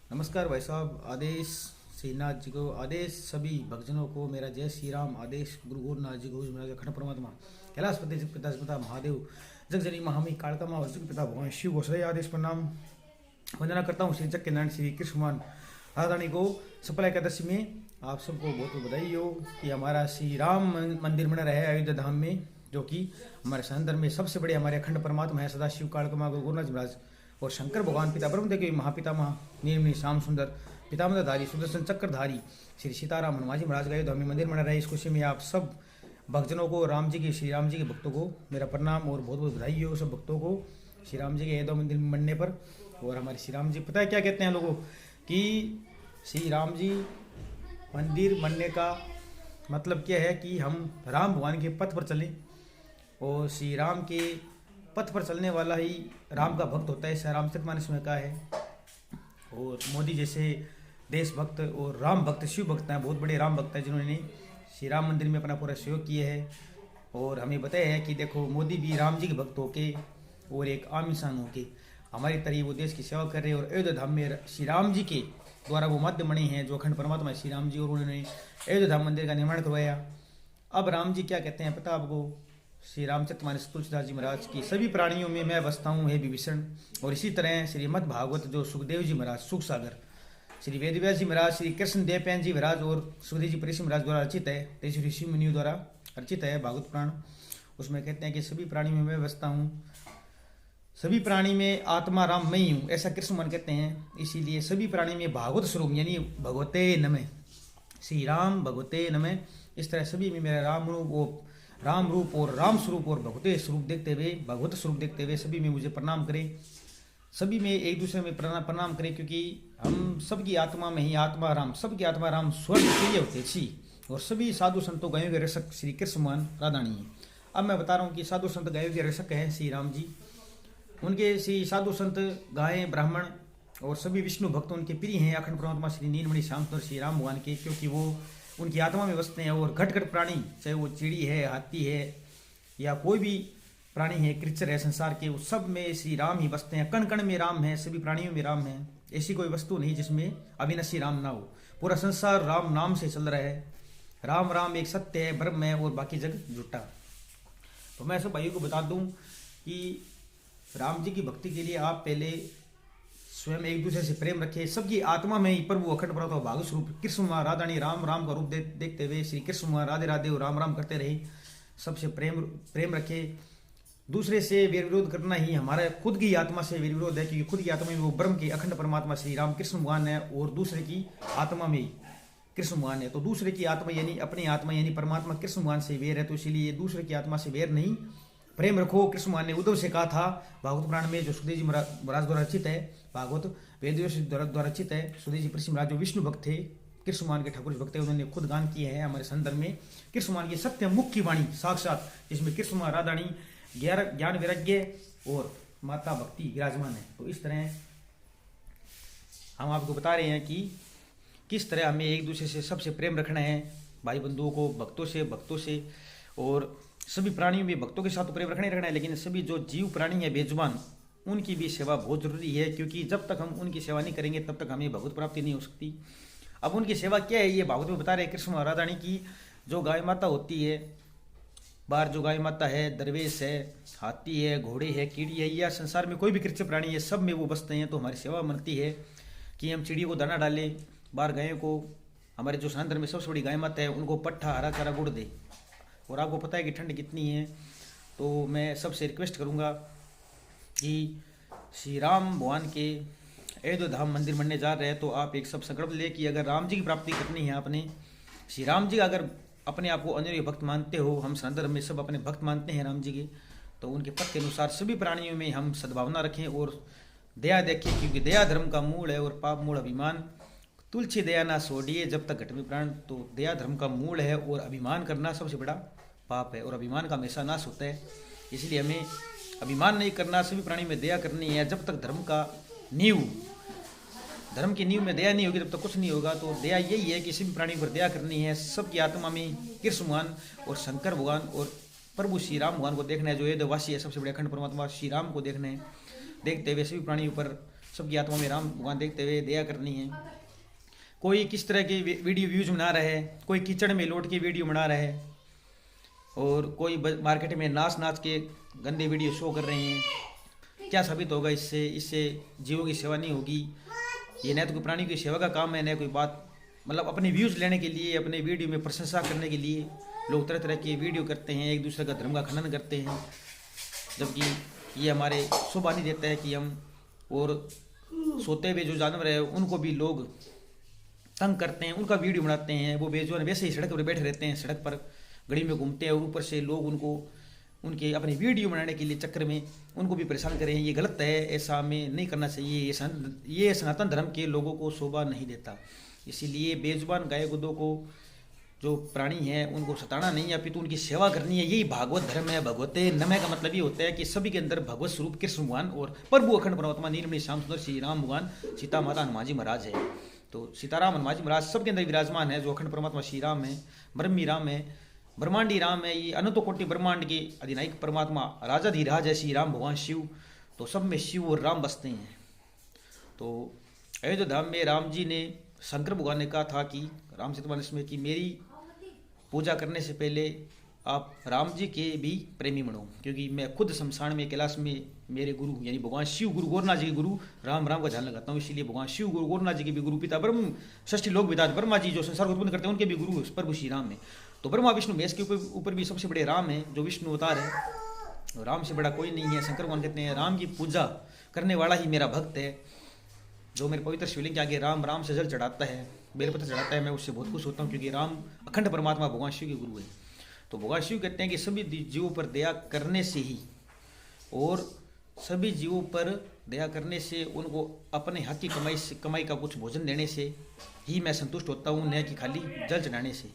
नमस्कार भाई साहब। आदेश श्रीनाथ जी को, आदेश सभी भक्तजनों को मेरा जय श्री राम। आदेश गुरु गोरखनाथ जी को, मेरा अखंड परमात्मा कैलाशपति जग पिता पिता महादेव जग जननी महामी कालका माँ वस्तु पिता भगवान शिव को सदैव आदेश प्रणाम वंदना करता हूँ। श्री जग के नारायण श्री कृष्णमान राधारानी को सफल एकादशी में आप सबको बहुत बहुत बधाई हो कि हमारा श्री राम मंदिर बना रहे अयोध्या धाम में, जो कि हमारे सनातन में सबसे बड़े हमारे अखंड परमात्मा है सदा शिव कालका माँ गुरु गोरखनाथ जी महाराज और शंकर भगवान पिता ब्रह्मदेव के महापिता महा निर्मणि श्याम सुंदर पितामहधारी सुदर्शन चक्रधारी श्री सीताराम हनुमान जी महाराज गए हमें मंदिर बना रहे। इस खुशी में आप सब भक्तजनों को, राम जी के, श्री राम जी के भक्तों को मेरा प्रणाम और बहुत बहुत बधाई हो सब भक्तों को श्री राम जी के अयोध्या मंदिर में बनने पर। और हमारे श्री राम जी पता है क्या कहते हैं लोगों कि श्री राम जी मंदिर बनने का मतलब क्या है कि हम राम भगवान के पथ पर चलें और श्री राम के पथ पर चलने वाला ही राम का भक्त होता है, ऐसा रामचरितमानस में कहा है। और मोदी जैसे देशभक्त और राम भक्त शिव भक्त हैं, बहुत बड़े राम भक्त हैं जिन्होंने श्री राम मंदिर में अपना पूरा सहयोग किया है। और हमें बताया है कि देखो मोदी भी राम जी के भक्त होके और एक आम इंसान होके हमारी तरह वो देश की सेवा कर रहे हैं। और अयोध्या धाम में श्री राम जी के द्वारा वो माध्यम बने हैं जो अखंड परमात्मा श्री राम जी, और उन्होंने अयोध्या धाम मंदिर का निर्माण करवाया। अब राम जी क्या कहते हैं पता आपको? श्री रामचरितमानस तुलसीदास जी महाराज की सभी प्राणियों में मैं बसता हूँ हे विभीषण। और इसी तरह श्रीमद् भागवत जो सुखदेव जी महाराज सुख सागर, श्री वेदव्यास जी महाराज, श्री कृष्ण देवपायन जी महाराज और सुखदेव जी परीक्षित महाराज द्वारा रचित है, ऋषि ऋषि मुनियों द्वारा रचित है भागवत पुराण। उसमें कहते हैं कि सभी प्राणियों में मैं बसता हूँ, सभी प्राणी में आत्मा राम मैं ही हूँ, ऐसा कृष्ण मन कहते हैं। इसीलिए सभी प्राणी में भागवत स्वरूप यानी भगवते नमः, श्री राम भगवते नमः, इस तरह सभी में मेरा राम रूप और राम स्वरूप और भगवते स्वरूप देखते हुए, भगवत स्वरूप देखते हुए सभी में मुझे प्रणाम करें, सभी में एक दूसरे में प्रणाम करें, क्योंकि हम सबकी आत्मा में ही आत्मा राम, सबकी आत्मा राम स्वर्ग के लिए होते छी। और सभी साधु संतों गायों के रक्षक श्री कृष्णमान राधारानी है। अब मैं बता रहा हूँ कि साधु संत गायों के रक्षक हैं श्री राम जी, उनके श्री साधु संत गायें ब्राह्मण और सभी विष्णु भक्त उनके प्रिय हैं अखंड परमात्मा श्री नीलमणि श्याम सुंदर श्री राम भगवान के, क्योंकि वो उनकी आत्मा में बसते हैं। और घट घट प्राणी, चाहे वो चिड़ी है, हाथी है या कोई भी प्राणी है, क्रिचर है संसार के, वो सब में श्री राम ही बसते हैं। कण कण में राम है, सभी प्राणियों में राम है। ऐसी कोई वस्तु नहीं जिसमें अविनाशी राम ना हो। पूरा संसार राम नाम से चल रहा है। राम राम एक सत्य है, ब्रह्म है और बाकी जग झूठा। तो मैं सब भाइयों को बता दूं कि राम जी की भक्ति के लिए आप पहले स्वयं एक दूसरे से प्रेम रखे, सबकी आत्मा में ही प्रभु अखंड परमात्मा भाग स्वरूप कृष्ण माँ राधारानी राम राम का रूप देखते हुए श्री कृष्ण माँ राधे राधे और राम राम करते रहे, सबसे प्रेम रखे। दूसरे से वीर विरोध करना ही हमारा खुद की आत्मा से वीर विरोध है, क्योंकि खुद की आत्मा में वो ब्रह्म के अखंड परमात्मा श्री राम कृष्ण भगवान है और दूसरे की आत्मा में कृष्ण भगवान है। तो दूसरे की आत्मा यानी अपनी आत्मा यानी परमात्मा कृष्ण भगवान से वेर है, तो इसीलिए दूसरे की आत्मा से वेर नहीं, प्रेम रखो। कृष्ण भगवान ने उद्धव से कहा था भागवत पुराण में, जो सुखदेव जी महाराज द्वारा रचित है, भागवत वेदव्यास द्वारा रचित है। सुखदेव जी परीक्षित महाराज जो विष्णु भक्त थे, कृष्ण भगवान के ठाकुर भक्त थे, उन्होंने खुद गान किए हैं हमारे संदर्भ में। कृष्ण भगवान की सत्य मुख्य वाणी साक्षात, जिसमें कृष्ण भगवान राधारानी ज्ञान वैराग्य और माता भक्ति विराजमान है। तो इस तरह हम आपको बता रहे हैं कि किस तरह हमें एक दूसरे से सबसे प्रेम रखना है, भाई बंधुओं को, भक्तों से और सभी प्राणियों में भक्तों के साथ तो प्रेम रखना ही रखना है, लेकिन सभी जो जीव प्राणी है बेजुबान, उनकी भी सेवा बहुत जरूरी है, क्योंकि जब तक हम उनकी सेवा नहीं करेंगे तब तक हमें भगवत प्राप्ति नहीं हो सकती। अब उनकी सेवा क्या है ये भागवत में बता रहे कृष्ण राधारानी की। जो गाय माता होती है बाहर, जो गाय माता है, दरवेश है, हाथी है, घोड़े है, कीड़ी है, या संसार में कोई भी कृत्य प्राणी है, सब में वो बसते हैं। तो हमारी सेवा बनती है कि हम चिड़ियों को दाना डालें, बाहर गायों को, हमारे जो सनातन में सबसे बड़ी गाय माता है उनको पट्ठा हरा चारा गुड़ दे। और आपको पता है कि ठंड कितनी है, तो मैं सबसे रिक्वेस्ट करूँगा कि श्री राम भगवान के अयोध्या धाम मंदिर बनने जा रहे हैं, तो आप एक सब संकल्प ले कि अगर राम जी की प्राप्ति करनी है आपने, श्री राम जी अगर अपने आप को अनन्य भक्त मानते हो, हम सनातन में सब अपने भक्त मानते हैं राम जी के, तो उनके पथ के अनुसार सभी प्राणियों में हम सद्भावना रखें और दया देखें, क्योंकि दया धर्म का मूल है और पाप मूल अभिमान। तुलसी दया ना छोड़िए जब तक घट में प्राण। तो दया धर्म का मूल है और अभिमान करना सबसे बड़ा पाप है, और अभिमान का हमेशा नाश होता है। इसलिए हमें अभिमान नहीं करना, सभी प्राणी में दया करनी है। जब तक धर्म की नींव में दया नहीं होगी तब तक कुछ नहीं होगा। तो दया यही है कि सभी प्राणियों पर दया करनी है, सबकी आत्मा में कृष्ण भगवान और शंकर भगवान और प्रभु श्री राम भगवान को देखना है, जो वेदवासी है, सबसे बड़े अखंड परमात्मा श्री राम को देखना है। देखते हुए सभी प्राणियों पर सबकी आत्मा में राम भगवान देखते हुए दया करनी है। कोई किस तरह की वीडियो व्यूज बना रहा है, कोई कीचड़ में लौट के वीडियो बना रहा है, और कोई मार्केट में नाच नाच के गंदे वीडियो शो कर रहे हैं। क्या साबित होगा इससे? इससे जीवों की सेवा नहीं होगी। ये न तो कोई प्राणी की सेवा का काम है, न कोई बात, मतलब अपने व्यूज़ लेने के लिए, अपने वीडियो में प्रशंसा करने के लिए लोग तरह तरह के वीडियो करते हैं, एक दूसरे का धर्म का खंडन करते हैं, जबकि ये हमारे शोभा नहीं देता है कि हम, और सोते हुए जो जानवर है उनको भी लोग तंग करते हैं, उनका वीडियो बनाते हैं। वो बेजुबान वैसे ही सड़क पर बैठे रहते हैं, सड़क पर गली में घूमते हैं, और ऊपर से लोग उनको उनके अपने वीडियो बनाने के लिए चक्कर में उनको भी परेशान करें। ये गलत है, ऐसा हमें नहीं करना चाहिए। ये सनातन धर्म के लोगों को शोभा नहीं देता। इसीलिए बेजुबान गाय गुदों को, जो प्राणी हैं, उनको सताना नहीं है, अपितु उनकी सेवा करनी है। यही भागवत धर्म है। भगवते नमः का मतलब ये होता है कि सभी के अंदर भगवत स्वरूप कृष्ण भगवान और प्रभु अखंड परमात्मा नीलमणि श्याम सुंदर श्री राम भगवान, सीता माता, हनुमान जी महाराज है। तो सीताराम हनुमान जी महाराज सबके अंदर विराजमान है। जो अखंड परमात्मा श्री राम है, ब्रह्मी राम है, ब्रह्मांडी राम है, ये अनंत कोटि ब्रह्मांड के अधिनायक परमात्मा राजाधिराज है श्री राम भगवान शिव। तो सब में शिव और राम बसते हैं। तो अयोध्या धाम में राम जी ने, शंकर भगवान ने कहा था कि रामचरितमानस में कि मेरी पूजा करने से पहले आप राम जी के भी प्रेमी बनो, क्योंकि मैं खुद शमशान में, कैलाश में मेरे गुरु यानी भगवान शिव, गुरु गोरखनाथ जी के गुरु राम राम का ध्यान लगाता हूँ। इसीलिए भगवान शिव, गुरु गोरखनाथ जी के भी गुरु, पिता ब्रह्म, षष्ठी लोक पिता ब्रह्मा जी जो संसार को उत्पन्न करते हैं, उनके भी गुरु प्रभु श्री राम है। तो ब्रह्मा विष्णु महेश के ऊपर भी सबसे बड़े राम है, जो विष्णु अवतार है। राम से बड़ा कोई नहीं है। शंकर भगवान कहते हैं राम की पूजा करने वाला ही मेरा भक्त है। जो मेरे पवित्र शिवलिंग के आगे राम राम से जल चढ़ाता है, बेलपत्र चढ़ाता है, मैं उससे बहुत खुश होता हूँ, क्योंकि राम अखंड परमात्मा भगवान शिव के गुरु है। तो भगवान शिव कहते हैं कि सभी जीवों पर दया करने से ही, और सभी जीवों पर दया करने से, उनको अपने हक की कमाई का कुछ भोजन देने से ही मैं संतुष्ट होता हूँ, न कि खाली जल चढ़ाने से।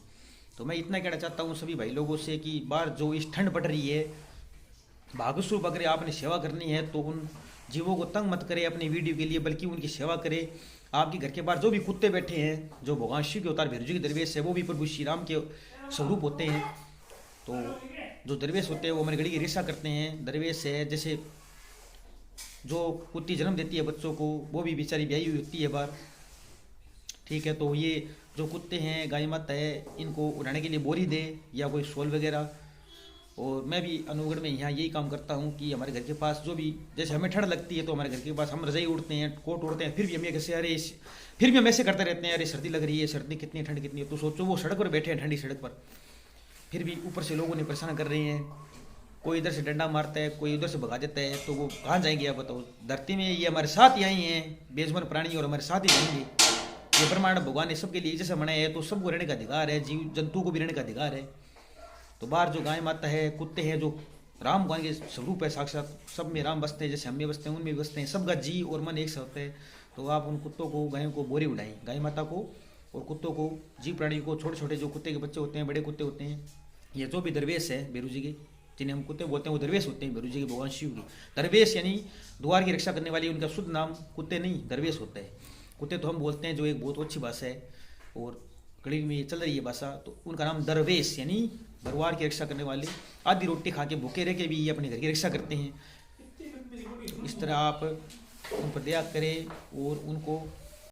तो मैं इतना कहना चाहता हूँ सभी भाई लोगों से कि बार जो इस ठंड पड़ रही है, भागस्वरूप अगर आपने सेवा करनी है तो उन जीवों को तंग मत करें अपनी वीडियो के लिए, बल्कि उनकी सेवा करें। आपके घर के बाहर जो भी कुत्ते बैठे हैं, जो भगवान शिव के अवतार भैरव जी के दरवेश है, वो भी प्रभु श्री राम के स्वरूप होते हैं। तो जो दरवेश होते हैं वो हमारी गली की रक्षा करते हैं। दरवेश है, जैसे जो कुत्ती जन्म देती है बच्चों को, वो भी बेचारी ब्याही हुई होती है बार, ठीक है। तो ये जो कुत्ते हैं, गाय माता है, इनको उड़ाने के लिए बोरी दे या कोई शॉल वगैरह। और मैं भी अनूगढ़ में यहाँ यही काम करता हूँ कि हमारे घर के पास जो भी, जैसे हमें ठंड लगती है तो हमारे घर के पास हम रजाई उड़ते हैं, कोट उड़ते हैं, फिर भी हम ये कैसे, अरे फिर भी हम ऐसे करते रहते हैं, अरे सर्दी लग रही है, सर्दी कितनी, ठंड कितनी है। तो सोचो वो सड़क पर बैठे हैं, ठंडी सड़क पर, फिर भी ऊपर से लोगों ने परेशान कर रहे हैं। कोई इधर से डंडा मारता है, कोई उधर से भगा देता है, तो वो कहाँ जाएंगे आप बताओ। धरती में ये हमारे साथ ही आई हैं बेजुबान प्राणी, और हमारे साथ ही रहेंगे। ये ब्रह्मांड भगवान ने सबके लिए जैसे बनाया है, तो सबको रहने का अधिकार है, जीव जंतु को भी रहने का अधिकार है। तो बाहर जो गाय माता है, कुत्ते हैं, जो राम भगवान के स्वरूप है साक्षात, सब में राम बसते हैं, जैसे हम में बसते हैं उनमें भी बसते हैं। सबका जी और मन एक सा होता है। तो आप उन कुत्तों को, गायों को बोरी उड़ाएं, गाय माता को और कुत्तों को, जीव प्राणी को, छोटे छोटे जो कुत्ते के बच्चे होते हैं, बड़े कुत्ते होते हैं, ये जो भी दरवेश है भैरव जी के, जिन्हें हम कुत्ते बोलते हैं, वो दरवेश होते हैं भैरव जी के, भगवान शिव के। दरवेश यानी द्वार की रक्षा करने वाली, उनका शुद्ध नाम कुत्ते नहीं दरवेश होता है। कुत्ते तो हम बोलते हैं, जो एक बहुत अच्छी भाषा है और गली में चल रही है भाषा, तो उनका नाम दरवेश यानी दरबार की रक्षा करने वाले। आधी रोटी खा के भूखे रह के भी ये अपने घर की रक्षा करते हैं। तो इस तरह आप उन पर दया करें और उनको